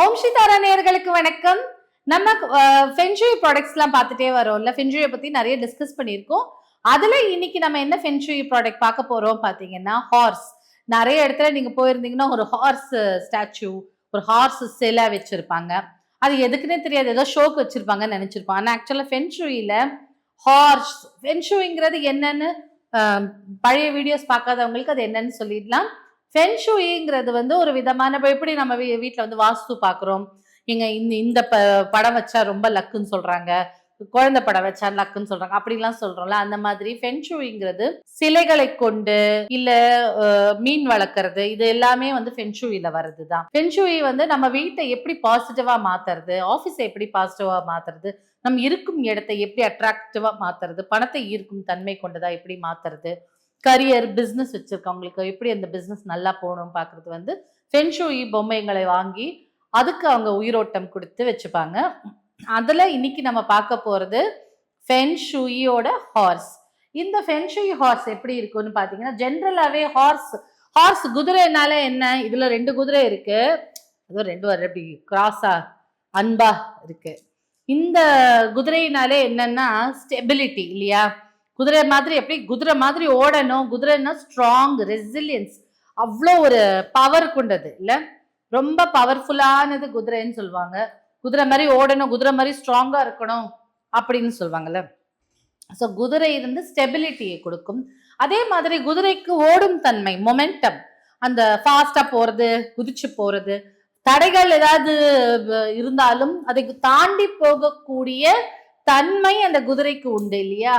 ஓம் ஸ்ரீ தாரா நேயர்களுக்கு வணக்கம். நம்ம ஃபென்ஷுய் ப்ராடக்ட்ஸ்லாம் பார்த்துட்டே வரோம்ல. ஃபென்ஷுயை பத்தி நிறைய டிஸ்கஸ் பண்ணியிருக்கோம். அதுல இன்னைக்கு நம்ம என்ன ஃபென்ஷுய் ப்ராடக்ட் பார்க்க போறோம் பார்த்தீங்கன்னா, ஹார்ஸ். நிறைய இடத்துல நீங்க போயிருந்தீங்கன்னா ஒரு ஹார்ஸ் ஸ்டாச்சு, ஒரு ஹார்ஸ் சிலை வச்சிருப்பாங்க. அது எதுக்குன்னே தெரியாது, ஏதோ ஷோக்கு வச்சிருப்பாங்கன்னு நினைச்சிருப்போம். ஆனா ஆக்சுவலா ஃபென்ஷுயில ஹார்ஸ் ஃபென்ஷுய்ங்கிறது என்னன்னு பழைய வீடியோஸ் பார்க்காதவங்களுக்கு அது என்னன்னு சொல்லிடலாம். ஃபென்ஷுயிங்கிறது ஒரு விதமான எப்படி நம்ம வீட்டில் வாஸ்து பார்க்குறோம். எங்க இந்த படம் வச்சா ரொம்ப லக்குன்னு சொல்றாங்க, குழந்தை படம் வச்சா லக்குன்னு சொல்றாங்க, அப்படிலாம் சொல்றோம்ல. அந்த மாதிரி ஃபென்ஷுயிங்கிறது சிலைகளை கொண்டு இல்ல மீன் வளர்க்கறது, இது எல்லாமே ஃபென்ஷுயில வருதுதான். ஃபென்ஷுயி நம்ம வீட்டை எப்படி பாசிட்டிவா மாத்துறது, ஆபீஸை எப்படி பாசிட்டிவா மாத்துறது, நம்ம இருக்கும் இடத்தை எப்படி அட்ராக்டிவா மாத்துறது, பணத்தை ஈர்க்கும் தன்மை கொண்டதா எப்படி மாத்துறது, கரியர் பிசினஸ் வச்சிருக்கவங்களுக்கு எப்படி அந்த பிசினஸ் நல்லா போகணும் பாக்குறது ஃபென்ஷுயி பொம்மைகளை வாங்கி அதுக்கு அவங்க உயிரோட்டம் கொடுத்து வச்சுப்பாங்க. அதுல இன்னைக்கு நம்ம பார்க்க போறது ஃபென்ஷுயியோட ஹார்ஸ். இந்த ஃபென்ஷுயி ஹார்ஸ் எப்படி இருக்குன்னு பாத்தீங்கன்னா, ஜென்ரலாவே ஹார்ஸ் குதிரைனால என்ன, இதுல 2 குதிரை இருக்கு, அதுவும் 2 வர எப்படி கிராஸா அன்பா இருக்கு. இந்த குதிரையினாலே என்னன்னா ஸ்டெபிலிட்டி இல்லையா. குதிரை மாதிரி எப்படி குதிரை மாதிரி ஓடணும், குதிரைன்னா ஸ்ட்ராங் ரெசிலியன்ஸ், அவ்வளோ ஒரு பவர் கொண்டது இல்ல, ரொம்ப பவர்ஃபுல்லானது குதிரைன்னு சொல்லுவாங்க. குதிரை மாதிரி ஓடணும், குதிரை மாதிரி ஸ்ட்ராங்கா இருக்கணும் அப்படின்னு சொல்லுவாங்கல்ல. ஸோ குதிரை ஸ்டெபிலிட்டியை கொடுக்கும். அதே மாதிரி குதிரைக்கு ஓடும் தன்மை, மொமெண்டம், அந்த ஃபாஸ்டா போறது, குதிச்சு போறது, தடைகள் ஏதாவது இருந்தாலும் அதை தாண்டி போகக்கூடிய தன்மை அந்த குதிரைக்கு உண்டு இல்லையா.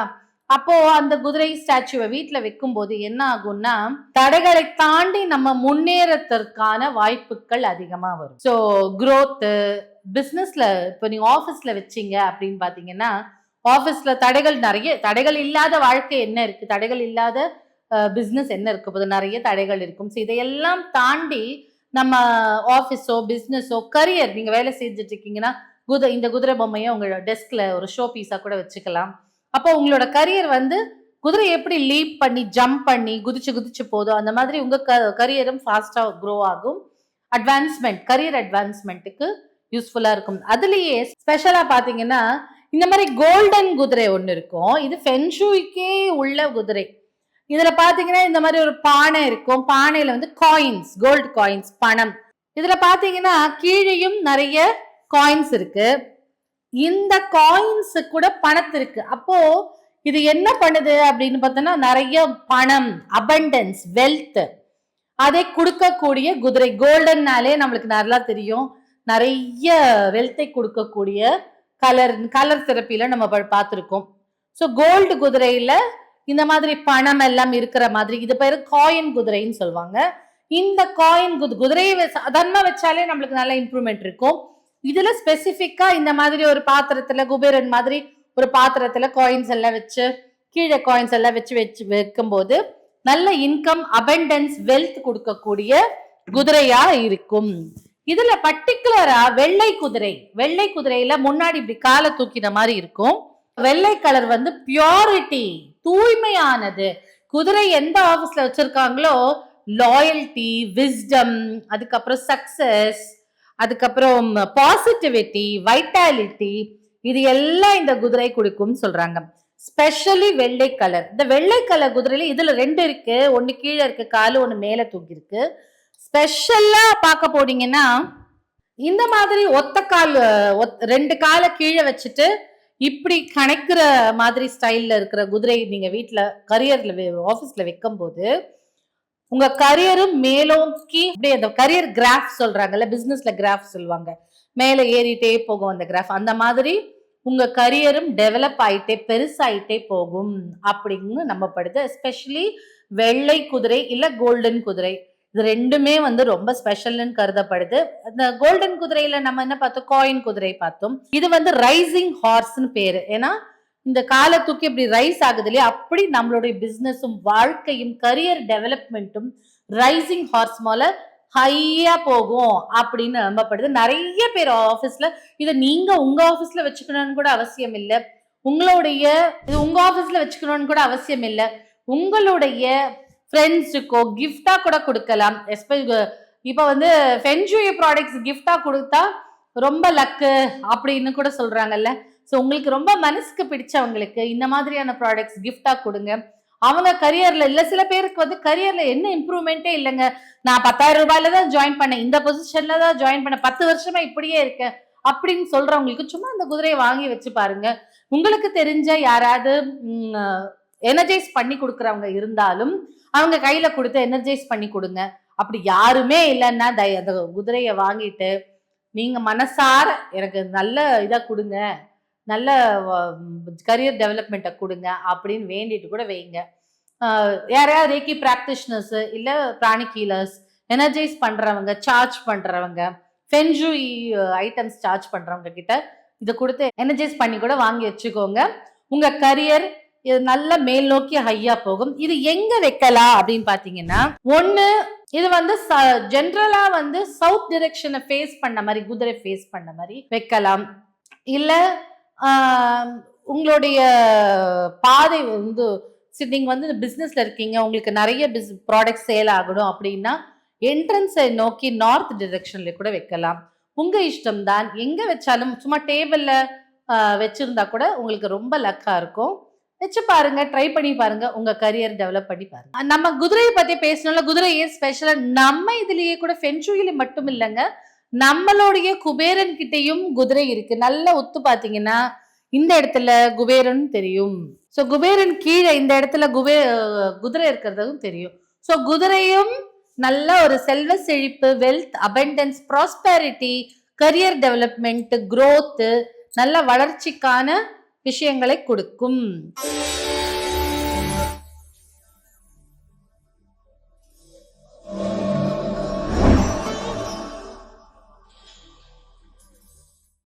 அப்போ அந்த குதிரை ஸ்டாச்சுவை வீட்டுல வைக்கும் போது என்ன ஆகும்னா, தடைகளை தாண்டி நம்ம முன்னேறத்திற்கான வாய்ப்புகள் அதிகமா வரும். ஸோ குரோத் பிசினஸ்ல, இப்போ நீங்க ஆபீஸ்ல வச்சீங்க அப்படின்னு பாத்தீங்கன்னா, ஆபீஸ்ல நிறைய தடைகள் இல்லாத வாழ்க்கை என்ன இருக்கு, தடைகள் இல்லாத பிசினஸ் என்ன இருக்கு போது, நிறைய தடைகள் இருக்கும். ஸோ இதையெல்லாம் தாண்டி நம்ம ஆபீஸோ பிசினஸோ கரியர், நீங்க வேலை செஞ்சுட்டு இருக்கீங்கன்னா இந்த குதிரை பொம்மையை உங்களோட டெஸ்க்ல ஒரு ஷோ பீஸா கூட வச்சுக்கலாம். அப்போ உங்களோட கரியர் குதிரை எப்படி லீப் பண்ணி ஜம்ப் பண்ணி குதிச்சு போதோ அந்த மாதிரி உங்க கரியரும் ஃபாஸ்டா க்ரோ ஆகும். அட்வான்ஸ்மெண்ட், கரியர் அட்வான்ஸ்மெண்ட்டுக்கு யூஸ்ஃபுல்லா இருக்கும். அதுலயே ஸ்பெஷலா பாத்தீங்கன்னா இந்த மாதிரி கோல்டன் குதிரை ஒண்ணு இருக்கும். இது ஃபென்ஷுயிக்கே உள்ள குதிரை. இதுல பாத்தீங்கன்னா இந்த மாதிரி ஒரு பானை இருக்கும். பானையில காயின்ஸ், கோல்டு காயின்ஸ், பணம். இதுல பாத்தீங்கன்னா கீழேயும் நிறைய காயின்ஸ் இருக்கு. இந்த காயின்ஸ் கூட பணத்து இருக்கு. அப்போ இது என்ன பண்ணுது அப்படின்னு பார்த்தோம்னா, நிறைய பணம், அபண்டன்ஸ், வெல்த் அதை கொடுக்கக்கூடிய குதிரை. கோல்டன்னாலே நம்மளுக்கு நல்லா தெரியும், நிறைய வெல்த்தை கொடுக்கக்கூடிய கலர் தெரப்பியில நம்ம பார்த்துருக்கோம். ஸோ கோல்டு குதிரையில இந்த மாதிரி பணம் எல்லாம் இருக்கிற மாதிரி, இது பேரு காயின் குதிரைன்னு சொல்லுவாங்க. இந்த காயின் குதிரையை சாதாரணமா வச்சாலே நம்மளுக்கு நல்ல இம்ப்ரூவ்மெண்ட் இருக்கும். இதுல ஸ்பெசிபிக்கா இந்த மாதிரி ஒரு பாத்திரத்துல, குபேரன் மாதிரி ஒரு பாத்திரத்துல காயின்ஸ் எல்லாம் வச்சு, கீழே காயின்ஸ் எல்லாம் வச்சு வைக்கும் போது நல்ல இன்கம், அபண்டன்ஸ், வெல்த் கொடுக்கக்கூடிய குதிரையா இருக்கும். இதுல பர்டிகுலரா வெள்ளை குதிரையில முன்னாடி இப்படி காலை தூக்கின மாதிரி இருக்கும். வெள்ளை கலர் பியூரிட்டி, தூய்மையானது. குதிரை எந்த ஆபீஸ்ல வச்சிருக்காங்களோ லாயல்டி, விஸ்டம், அதுக்கப்புறம் சக்சஸ், அதுக்கப்புறம் பாசிட்டிவிட்டி, வைட்டாலிட்டி, இது எல்லாம் இந்த குதிரை கொடுக்கும் சொல்றாங்க. ஸ்பெஷலி வெள்ளை கலர். இந்த வெள்ளை கலர் குதிரையில இதுல 2 இருக்கு, ஒண்ணு கீழே இருக்கு காலு, ஒண்ணு மேல தூக்கி இருக்கு. ஸ்பெஷலா பார்க்க போனீங்கன்னா இந்த மாதிரி ஒத்த கால், 2 காலை கீழே வச்சுட்டு இப்படி கணக்குற மாதிரி ஸ்டைல்ல இருக்கிற குதிரை நீங்க வீட்டுல கரியர்ல ஆபீஸ்ல வைக்கும் போது உங்க கரியரும் மேலோக்கி அப்படியே, அந்த கரியர் கிராஃப் சொல்றாங்கல்ல, பிசினஸ்ல கிராஃப் சொல்லுவாங்க, மேல ஏறிட்டே போகும் அந்த கிராஃப். அந்த மாதிரி உங்க கரியரும் டெவலப் ஆயிட்டே பெருசாயிட்டே போகும் அப்படின்னு நம்பப்படுது. எஸ்பெஷலி வெள்ளை குதிரை இல்ல கோல்டன் குதிரை, இது 2மே ரொம்ப ஸ்பெஷல்னு கருதப்படுது. அந்த கோல்டன் குதிரையில நம்ம என்ன பார்த்தோம், காயின் குதிரை பார்த்தோம். இது ரைசிங் ஹார்ஸ்னு பேரு. ஏன்னா இந்த காலை தூக்கி இப்படி ரைஸ் ஆகுது இல்லையா, அப்படி நம்மளுடைய பிசினஸும் வாழ்க்கையும் கரியர் டெவலப்மெண்ட்டும் ரைசிங் ஹார்ஸ் மேல ஹையா போகும் அப்படின்னு நம்பப்படுது. நிறைய பேர் ஆபீஸ்ல இதை நீங்க உங்க ஆபீஸ்ல வச்சுக்கணும்னு கூட அவசியம் இல்லை, உங்க ஆபீஸ்ல வச்சுக்கணும்னு கூட அவசியம் இல்லை, உங்களுடைய ஃப்ரெண்ட்ஸுக்கோ கிஃப்டா கூட கொடுக்கலாம். இப்ப வந்து ஃபென்ஜூயி ப்ராடக்ட்ஸ் கிஃப்டா கொடுத்தா ரொம்ப லக்கு அப்படின்னு கூட சொல்றாங்கல்ல. ஸோ உங்களுக்கு ரொம்ப மனசுக்கு பிடிச்சவங்களுக்கு இந்த மாதிரியான ப்ராடக்ட்ஸ் கிஃப்டா கொடுங்க. அவங்க கரியர்ல இல்ல, சில பேருக்கு வந்து கரியர்ல என்ன இம்ப்ரூவ்மெண்ட்டே இல்லைங்க, நான் 10,000 ரூபாயில தான் ஜாயின் பண்ணேன், இந்த பொசிஷன்ல தான் ஜாயின் பண்ணேன், 10 வருஷமா இப்படியே இருக்கேன் அப்படின்னு சொல்றவங்களுக்கு சும்மா அந்த குதிரையை வாங்கி வச்சு பாருங்க. உங்களுக்கு தெரிஞ்ச யாராவது எனர்ஜைஸ் பண்ணி கொடுக்குறவங்க இருந்தாலும் அவங்க கையில கொடுத்து எனர்ஜைஸ் பண்ணி கொடுங்க. அப்படி யாருமே இல்லைன்னா அந்த குதிரையை வாங்கிட்டு நீங்க மனசார எனக்கு நல்ல இதா கொடுங்க, நல்ல கரியர் டெவலப்மெண்ட்டை கொடுங்க அப்படின்னு வேண்டிட்டு கூட வைங்க. யாரையாவது ரேக்கி பிராக்டிஷனர்ஸ் இல்ல பிராணிக் ஹீலர்ஸ், எனர்ஜைஸ் பண்றவங்க, சார்ஜ் பண்றவங்க, ஃபென்ஜூயி ஐட்டம்ஸ் சார்ஜ் பண்றவங்க கிட்ட இதை கொடுத்து எனர்ஜைஸ் பண்ணி கூட வாங்கி வச்சுக்கோங்க. உங்க கரியர் நல்ல மேல் நோக்கி ஹையா போகும். இது எங்க வைக்கலாம் அப்படின்னு பாத்தீங்கன்னா, ஒண்ணு இது வந்து ஜென்ரலா வந்து சவுத் டிரெக்ஷனை ஃபேஸ் பண்ண மாதிரி, குதிரை ஃபேஸ் பண்ண மாதிரி வைக்கலாம். இல்ல உங்களுடைய பாதை வந்து நீங்க வந்து பிசினஸ்ல இருக்கீங்க, உங்களுக்கு நிறைய ப்ராடக்ட் சேல் ஆகணும் அப்படின்னா என்ட்ரன்ஸை நோக்கி நார்த் டிரெக்ஷன்ல கூட வைக்கலாம். உங்க இஷ்டம் தான். எங்க வச்சாலும் சும்மா டேபிள்ல வச்சிருந்தா கூட உங்களுக்கு ரொம்ப லக்கா இருக்கும். வச்சு பாருங்க, ட்ரை பண்ணி பாருங்க, உங்க கரியர் டெவலப் பண்ணி பாருங்க. நம்ம குதிரையை பத்தி பேசணும்ல, குதிரை ஏன் ஸ்பெஷலா நம்ம இதுலயே கூட ஃபென்ஷூயில மட்டும் இல்லைங்க, நம்மளுடைய குபேரன் கிட்டையும் குதிரை இருக்கு. நல்லா ஒத்து பாத்தீங்கன்னா இந்த இடத்துல குபேரன் தெரியும். சோ குபேரன் கீழே இந்த இடத்துல குதிரை இருக்கிறதும் தெரியும். சோ குதிரையும் நல்ல ஒரு செல்வ செழிப்பு, wealth, abundance, prosperity, career development, growth, நல்ல வளர்ச்சிக்கான விஷயங்களை கொடுக்கும்.